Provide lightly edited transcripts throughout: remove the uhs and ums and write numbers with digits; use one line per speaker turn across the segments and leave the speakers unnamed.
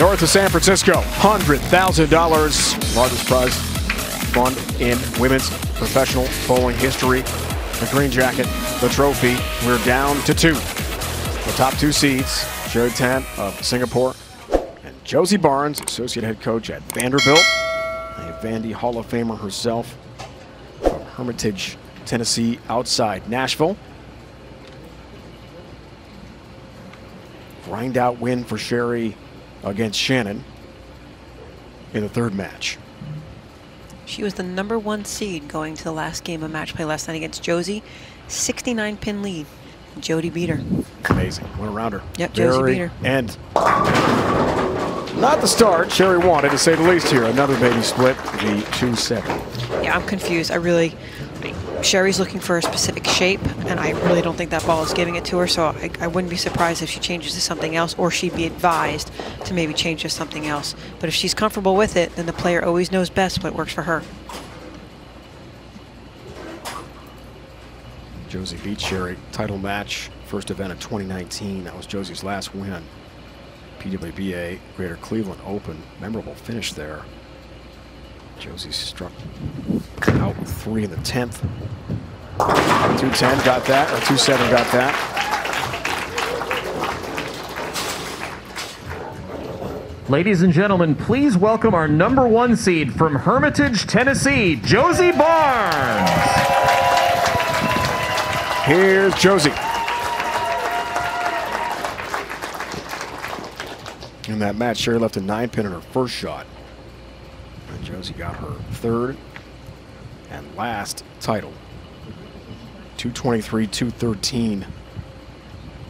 North of San Francisco, $100,000. Largest prize fund in women's professional bowling history. The green jacket, the trophy. We're down to 2. The top 2 seeds, Cherie of Singapore and Jossie Barnes, associate head coach at Vanderbilt. A Vandy Hall of Famer herself from Hermitage, Tennessee, outside Nashville. Grind out win for Cherie against Shannon in the 3rd match.
She was the #1 seed going to the last game of match play last night against Jossie. 69-pin lead. Jody beat her.
Amazing. What a rounder.
Yep, Jossie beat her.
And not the start Cherie wanted, to say the least here. Another baby split, the 2-7.
Yeah, I'm confused. Cherie's looking for a specific shape, and I really don't think that ball is giving it to her, so I wouldn't be surprised if she changes to something else, or she'd be advised to maybe change to something else. But if she's comfortable with it, then the player always knows best what works for her.
Jossie beat Cherie. Title match, first event of 2019. That was Jossie's last win. PWBA Greater Cleveland Open. Memorable finish there. Jossie struck out 3 in the 10th. 2-10 got that, or 2-7 got that.
Ladies and gentlemen, please welcome our #1 seed from Hermitage, Tennessee, Jossie Barnes.
Here's Jossie. In that match, Cherie left a 9-pin in her first shot. And Jossie got her 3rd and last title. 223-213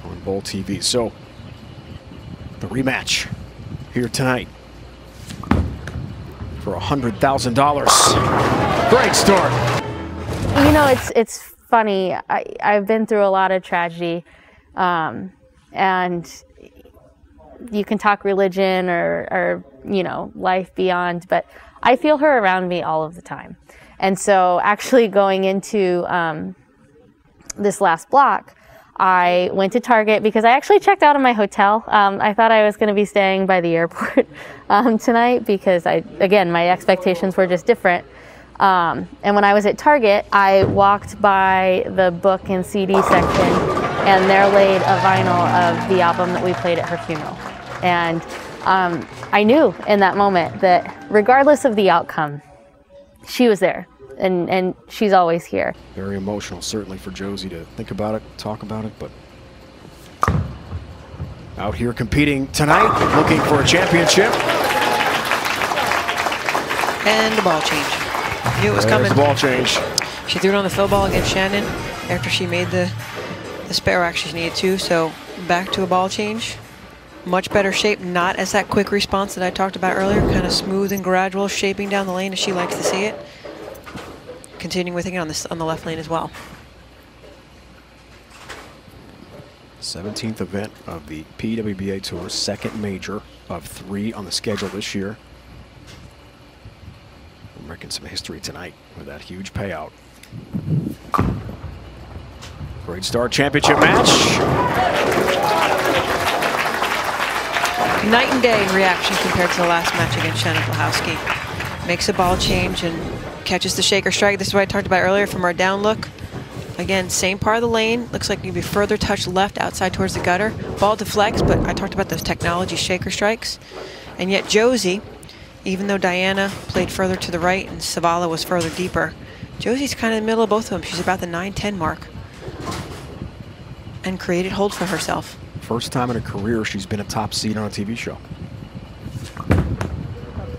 on Bowl TV. So, the rematch here tonight for $100,000. Great start.
You know, it's funny. I've been through a lot of tragedy, and you can talk religion or you know, life beyond, but I feel her around me all of the time. And so actually going into this last block, I went to Target because I actually checked out of my hotel. I thought I was going to be staying by the airport tonight because again, my expectations were just different. And when I was at Target, I walked by the book and CD section, and there laid a vinyl of the album that we played at her funeral. And I knew in that moment that regardless of the outcome, she was there, and she's always here.
Very emotional, certainly, for Jossie to think about it, talk about it, but out here competing tonight, looking for a championship.
And the ball change. Knew it was coming.
The ball change.
She threw it on the fill ball against Shannon after she made the spare action she needed to, so back to a ball change. Much better shape, not as that quick response that I talked about earlier, kind of smooth and gradual, shaping down the lane as she likes to see it. Continuing with it on the left lane as well.
17th event of the PWBA Tour, 2nd major of 3 on the schedule this year. We're making some history tonight with that huge payout. Great start, championship match.
Night and day in reaction compared to the last match against Shannon Blahowski. Makes a ball change and catches the shaker strike. This is what I talked about earlier from our down look. Again, same part of the lane. Looks like you'd be further touched left outside towards the gutter. Ball deflects, but I talked about those technology shaker strikes. And yet Jossie, even though Diana played further to the right and Savala was further deeper, Jossie's kind of in the middle of both of them. She's about the 9-10 mark and created hold for herself.
First time in her career she's been a top seed on a TV show.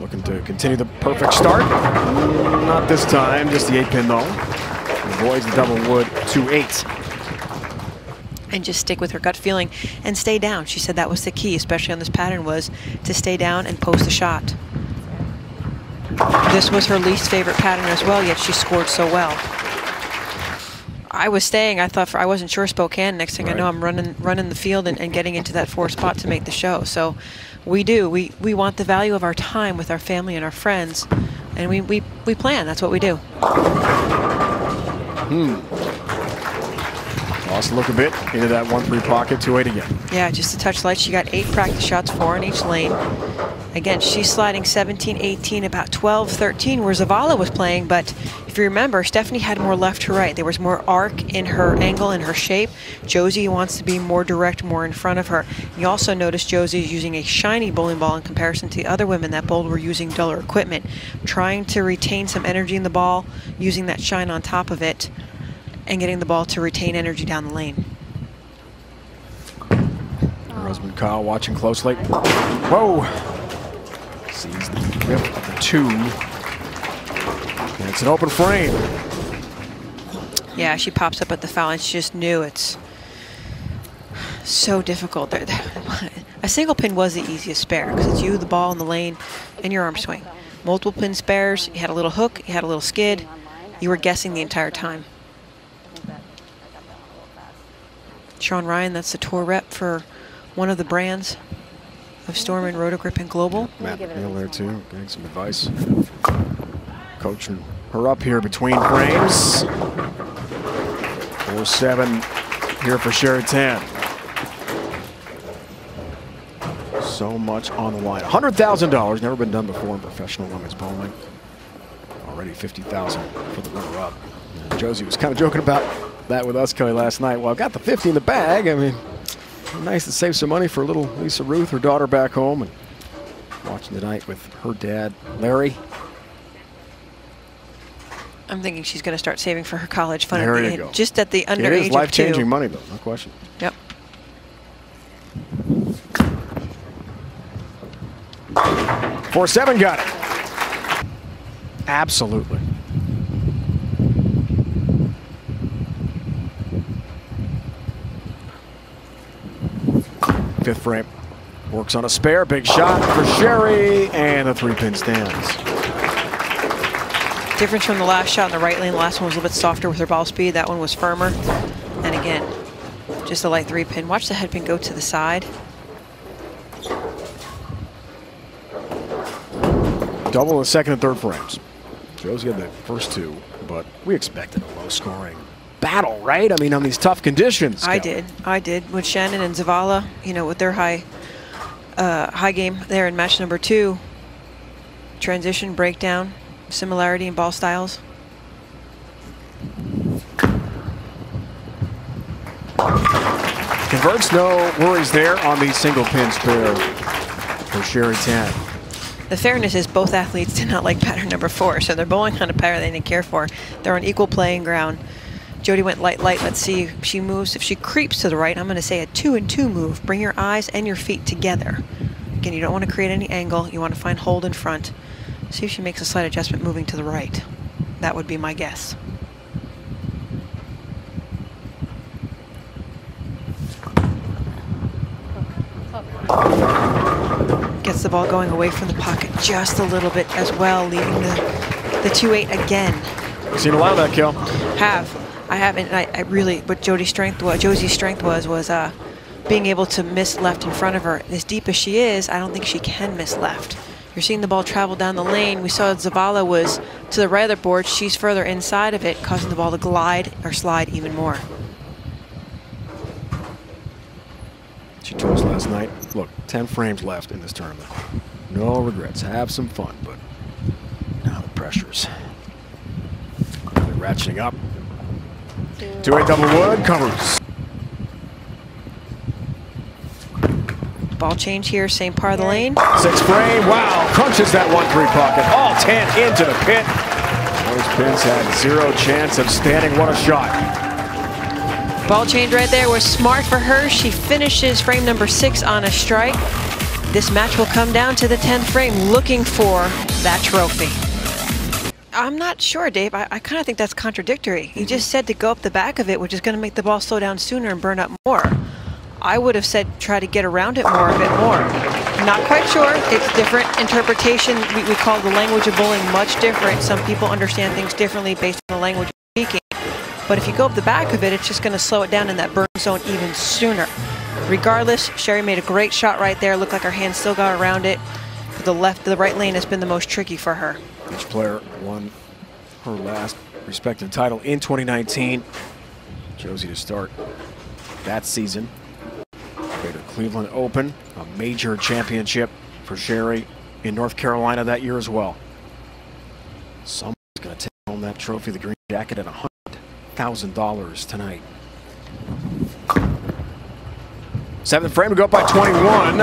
Looking to continue the perfect start. Not this time, just the 8-pin though. Avoids the double wood 2-8.
And just stick with her gut feeling and stay down. She said that was the key, especially on this pattern, was to stay down and post a shot. This was her least favorite pattern as well, yet she scored so well. I was staying. I wasn't sure Spokane. Next thing I know, I'm running the field and getting into that 4th spot to make the show. So we do. We want the value of our time with our family and our friends, and we plan. That's what we do.
Lost a look a bit into that 1-3 pocket, 2-8 again.
Yeah, just a touch light. She got 8 practice shots, 4 in each lane. Again, she's sliding 17, 18, about 12, 13, where Zavala was playing. But if you remember, Stephanie had more left to right. There was more arc in her angle and her shape. Jossie wants to be more direct, more in front of her. You also notice Jossie is using a shiny bowling ball in comparison to the other women that bowled were using duller equipment, trying to retain some energy in the ball, using that shine on top of it, and getting the ball to retain energy down the lane.
Her husband Kyle watching closely. Whoa! Sees the whip of the 2. And it's an open frame.
Yeah, she pops up at the foul and she just knew it's so difficult. A single pin was the easiest spare because it's you, the ball, and the lane, and your arm swing. Multiple pin spares, you had a little hook, you had a little skid. You were guessing the entire time. Sean Ryan, that's the tour rep for one of the brands of Storm and Rotogrip and Global.
Matt Neal there too, getting some advice. Coaching her up here between frames. 4-7 here for Cherie Tan. So much on the line. $100,000, never been done before in professional women's bowling. Already $50,000 for the runner-up. Jossie was kind of joking about that with us, Kelly, last night. Well, I've got the 50 in the bag. I mean, nice to save some money for little Lisa Ruth, her daughter back home, and watching tonight with her dad, Larry.
I'm thinking she's going to start saving for her college fund.
There you go.
Just at the underage.
It is life-changing money, though, no question.
Yep.
4-7 got it. Absolutely. Fifth frame. Works on a spare. Big shot for Cherie, and the 3-pin stands.
Difference from the last shot in the right lane. The last one was a little bit softer with her ball speed. That one was firmer. And again, just a light 3-pin. Watch the head pin go to the side.
Double the second and third frames. Jossie had the first 2, but we expected a low-scoring battle, right? I mean, on these tough conditions.
I did with Shannon and Zavala, you know, with their high game there in match number 2. Transition, breakdown, similarity in ball styles.
Converts, no worries there on the single pin spare for Cherie Tan.
The fairness is both athletes did not like pattern number 4, so they're bowling on a pattern they didn't care for. They're on equal playing ground. Jody went light. Let's see if she moves. If she creeps to the right, I'm going to say a 2-and-2 move. Bring your eyes and your feet together. Again, you don't want to create any angle. You want to find hold in front. See if she makes a slight adjustment moving to the right. That would be my guess. Gets the ball going away from the pocket just a little bit as well, leaving the 2-8 again.
I've seen a lot of that, Kel.
I haven't. I really, what Jossie's strength was being able to miss left in front of her. As deep as she is, I don't think she can miss left. You're seeing the ball travel down the lane. We saw Zavala was to the right of the board. She's further inside of it, causing the ball to glide or slide even more.
She told us last night, look, 10 frames left in this tournament. No regrets. Have some fun, but now the pressures. They're ratcheting up. 2-8 double wood, covers.
Ball change here, same part of the lane.
6th frame, wow, crunches that 1-3 pocket. All 10 into the pit. Those pins had 0 chance of standing. What a shot.
Ball change right there was smart for her. She finishes frame number 6 on a strike. This match will come down to the 10th frame, looking for that trophy. I'm not sure, Dave. I kind of think that's contradictory. You just said to go up the back of it, which is going to make the ball slow down sooner and burn up more. I would have said try to get around it more, a bit more. Not quite sure. It's different interpretation. We call the language of bowling much different. Some people understand things differently based on the language you're speaking. But if you go up the back of it, it's just going to slow it down in that burn zone even sooner. Regardless, Cherie made a great shot right there. Looked like her hand still got around it. But the right lane has been the most tricky for her.
Each player won her last respective title in 2019. Jossie to start that season. Greater Cleveland Open, a major championship for Cherie in North Carolina that year as well. Someone's going to take home that trophy, the green jacket, at $100,000 tonight. 7th frame to go up by 21.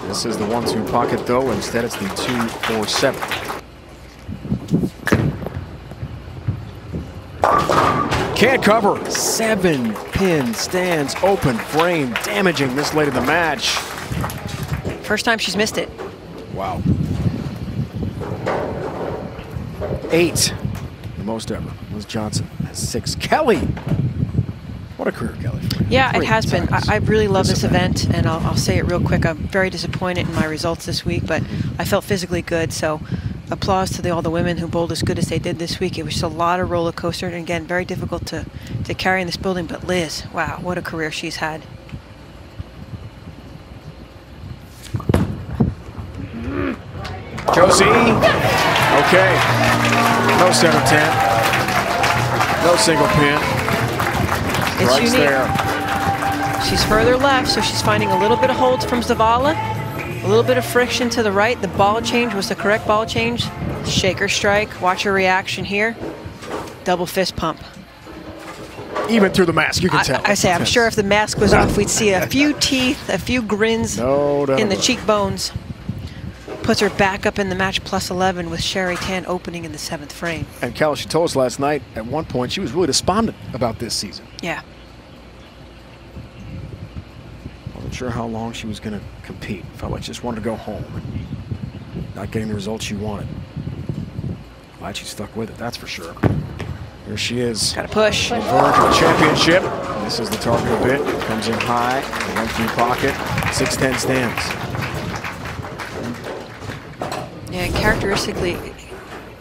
This is the 1-2 pocket though. Instead, it's the 2-4-7. Can't cover. 7-pin stands open frame, damaging this late in the match.
First time she's missed it.
Wow. 8, the most ever. Liz Johnson has 6. Kelly. What a career, Kelly.
Yeah, it has been. I really love this event, and
Mm-hmm.
I'll say it real quick. I'm very disappointed in my results this week, but I felt physically good, so applause to all the women who bowled as good as they did this week. It was just a lot of roller coaster, and again, very difficult to carry in this building, but Liz, wow, what a career she's had.
Jossie. Okay. No center 10. No single pin.
It's
Strikes
unique.
there.
She's further left, so she's finding a little bit of hold from Zavala, a little bit of friction to the right. The ball change was the correct ball change. Shaker strike. Watch her reaction here. Double fist pump.
Even through the mask, you can tell.
I say, I'm sure if the mask was off, we'd see a few teeth, a few grins in the cheekbones. Puts her back up in the match plus 11 with Cherie Tan opening in the 7th frame.
And Cal, she told us last night at one point she was really despondent about this season.
Yeah.
Wasn't sure how long she was going to compete. Felt like she just wanted to go home. Not getting the results she wanted. Glad she stuck with it, that's for sure. Here she is.
Got to push.
On the verge of the championship. This is the target a bit. Comes in high. The 1-3 pocket. 6-10 stands.
Yeah, and characteristically,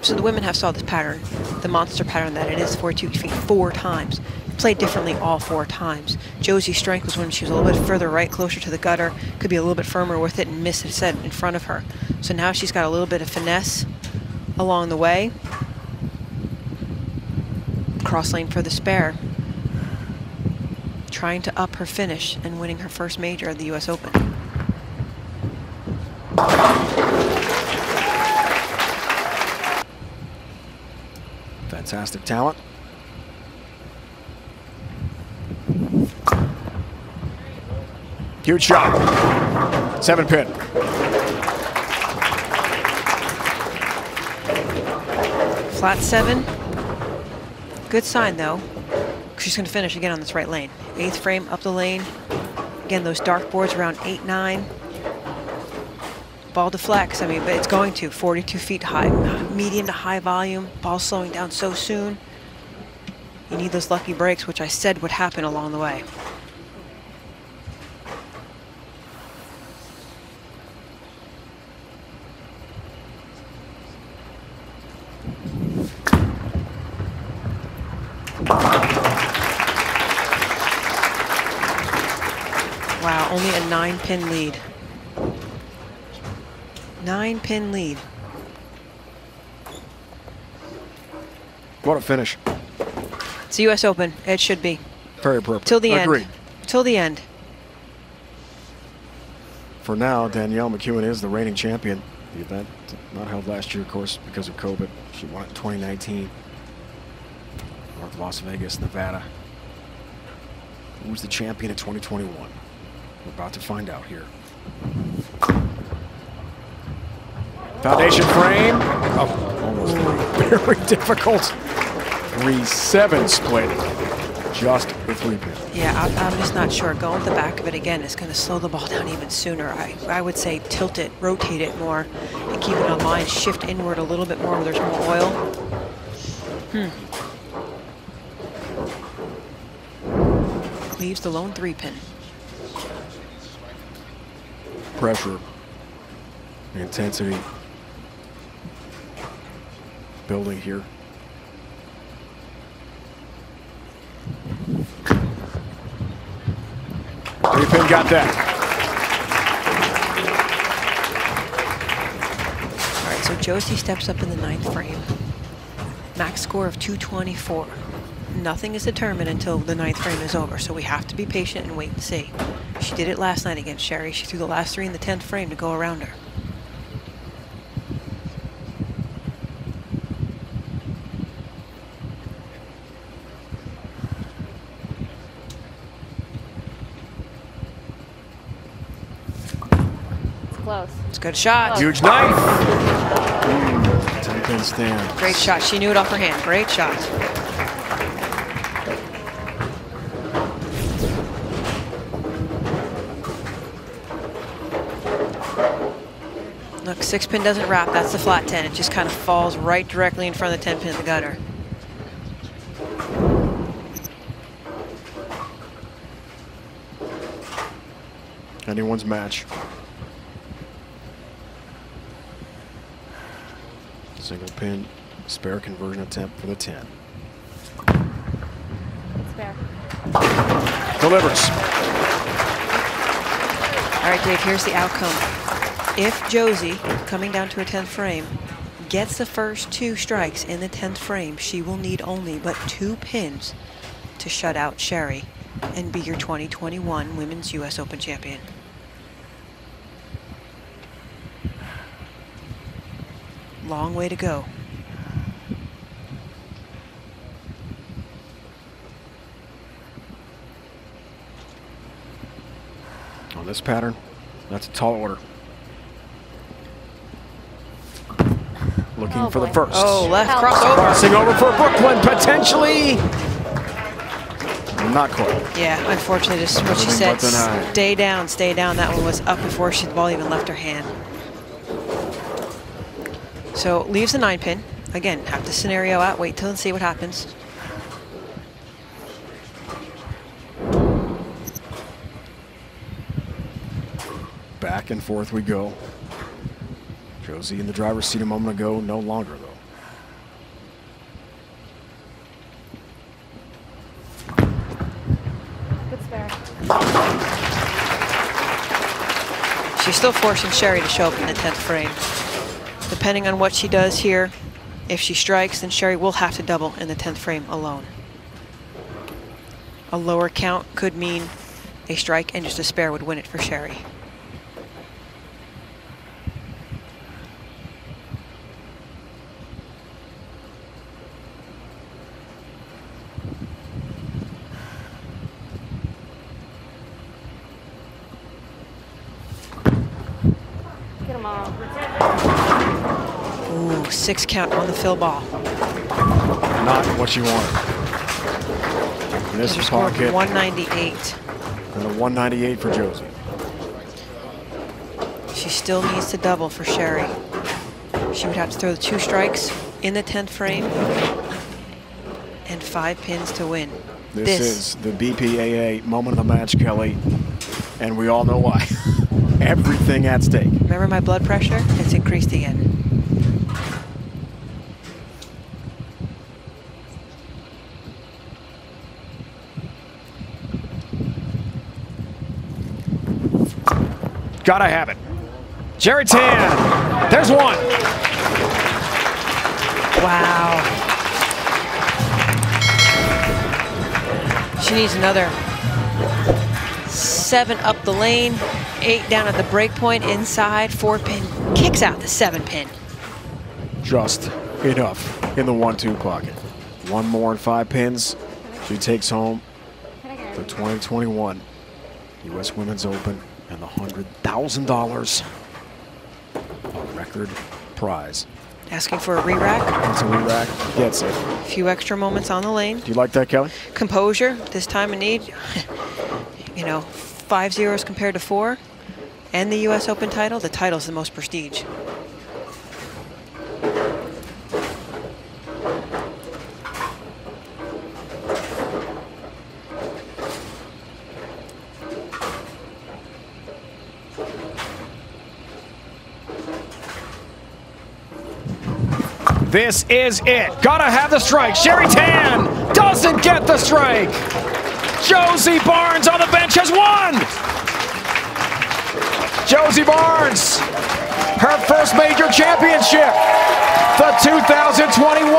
so the women have saw this pattern, the monster pattern that it is 42 feet 4 times. Played differently all 4 times. Jossie's strength was when she was a little bit further right, closer to the gutter, could be a little bit firmer with it and miss it set in front of her. So now she's got a little bit of finesse along the way. Cross lane for the spare. Trying to up her finish and winning her first major at the US Open.
Fantastic talent. Huge shot. 7-pin.
Flat 7. Good sign though. She's going to finish again on this right lane. 8th frame up the lane. Again, those dark boards around 8, 9. Ball deflects, I mean, but it's going to 42 feet high, medium to high volume, ball slowing down so soon. You need those lucky breaks, which I said would happen along the way. Wow, only a 9-pin lead. 9-pin lead.
What a finish.
It's the US Open. It should be.
Very appropriate.
Till the
Agreed.
end. Till the end.
For now, Danielle McEwen is the reigning champion. The event not held last year, of course, because of COVID. She won it in 2019. North Las Vegas, Nevada. Who's the champion in 2021? We're about to find out here. Foundation frame. Oh, almost very difficult. 3-7 split. Just the 3-pin.
Yeah, I'm just not sure. Going with the back of it again is going to slow the ball down even sooner. I would say tilt it, rotate it more, and keep it on line. Shift inward a little bit more where there's more oil. Leaves the lone 3-pin.
Pressure. Intensity. Building here. Three-pin got that.
All right, so Jossie steps up in the 9th frame. Max score of 224. nothing is determined until the 9th frame is over, so we have to be patient and wait and see. She did it last night against Cherie. She threw the last 3 in the 10th frame to go around her.
Close.
It's a good shot.
Huge knife. 10-pin stand.
Great shot. She knew it off her hand. Great shot. Look, 6-pin doesn't wrap. That's the flat 10. It just kind of falls right directly in front of the 10-pin in the gutter.
Anyone's match. Single pin, spare conversion attempt for the 10.
Spare.
Delivers.
All right, Dave, here's the outcome. If Jossie, coming down to her 10th frame, gets the first 2 strikes in the 10th frame, she will need only but 2 pins to shut out Cherie and be your 2021 Women's U.S. Open champion. Long way to go.
On this pattern, that's a tall order. Looking for the first.
Oh, left
Help.
crossover.
Crossing over for Brooklyn, potentially. Not quite.
Yeah, unfortunately, just what she
Everything
said,
but denied.
stay down, stay down. That one was up before the ball even left her hand. So leaves the 9-pin. Again, have the scenario out, wait till and see what happens.
Back and forth we go. Jossie in the driver's seat a moment ago, no longer though.
Good spare.
She's still forcing Cherie to show up in the 10th frame. Depending on what she does here, if she strikes, then Cherie will have to double in the 10th frame alone. A lower count could mean a strike and just a spare would win it for Cherie.
Get them all.
Ooh, 6 count on the fill ball.
Not what you wanted. Missed
She scored
pocket.
198.
And the 198 for Jossie.
She still needs to double for Cherie. She would have to throw the 2 strikes in the 10th frame and 5 pins to win.
This is the BPAA moment of the match, Kelly. And we all know why. Everything at stake.
Remember my blood pressure? It's increased again.
Gotta have it. Cherie Tan. There's one.
Wow. She needs another 7 up the lane, 8 down at the break point, inside, 4-pin, kicks out the 7-pin.
Just enough in the 1-2 pocket. One more and 5 pins. She takes home the 2021 U.S. Women's Open and the $100,000 record prize.
Asking for a re-rack.
That's a re-rack. Gets it.
A few extra moments on the lane.
Do you like that, Kelly?
Composure, this time of need. You know, 5 zeros compared to 4. And the U.S. Open title. The title's the most prestige.
This is it. Gotta have the strike. Cherie Tan doesn't get the strike. Jossie Barnes on the bench has won. Jossie Barnes, her first major championship. the 2021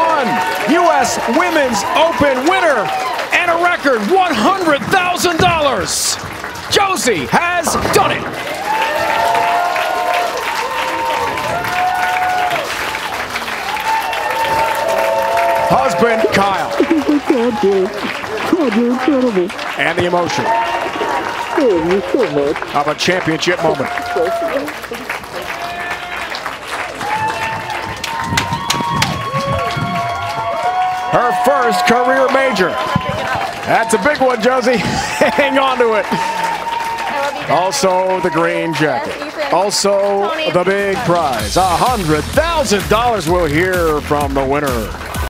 U.S. Women's Open winner and a record $100,000. Jossie has done it. Husband Kyle.
Incredible.
And the emotion of a championship moment. Her first career major. That's a big one, Jossie. Hang on to it. Also the green jacket. Also the big prize. $100,000. We'll hear from the winner.